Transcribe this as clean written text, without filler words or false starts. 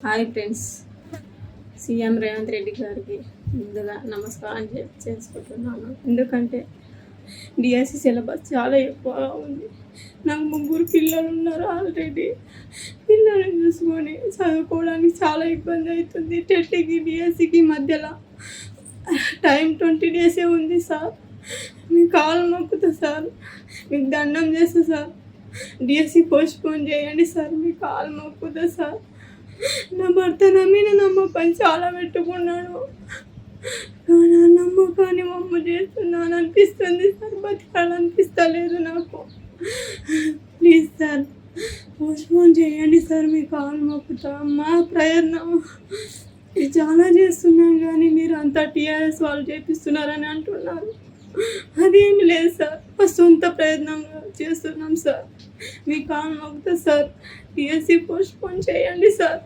Hi friends, CM Revanth Reddy గారికి ముందుగా నమస్కారం చేసుకుంటున్నాను. ఎందుకంటే డిఎస్సి సిలబస్ చాలా ఎక్కువగా ఉంది. నాకు 3 పిల్లలు ఉన్నారు. ఆల్రెడీ పిల్లల్ని చూసుకొని చదువుకోవడానికి చాలా ఇబ్బంది అవుతుంది. టెట్కి డిఎస్సికి మధ్యలో టైం 20 డేసే ఉంది సార్. మీ కాలు మొక్కుతా సార్, మీకు దండం చేస్తా సార్. డిఎస్సి పోస్ట్పోన్ చేయండి సార్, మీ కాలు మొక్కుతా సార్. నా భర్త నా మీద నమ్మకం చాలా పెట్టుకున్నాడు. నా నమ్మకాన్ని మమ్మ చేస్తున్నాను అనిపిస్తుంది సార్. బతకాలనిపిస్తలేదు నాకు. ప్లీజ్ సార్, పోస్ట్పోన్ చేయండి సార్, మీ కాలు మొక్కుతా. మా ప్రయత్నం చాలా చేస్తున్నాం కానీ మీరు అంతా టీఆర్ఎస్ వాళ్ళు చేపిస్తున్నారని అంటున్నారు. అదేమి లేదు సార్, మా సొంత ప్రయత్నంగా చేస్తున్నాం సార్. మీ కాలు మొక్కుతా సార్. డిఎస్సి పోస్ట్పోన్ చేయండి సార్.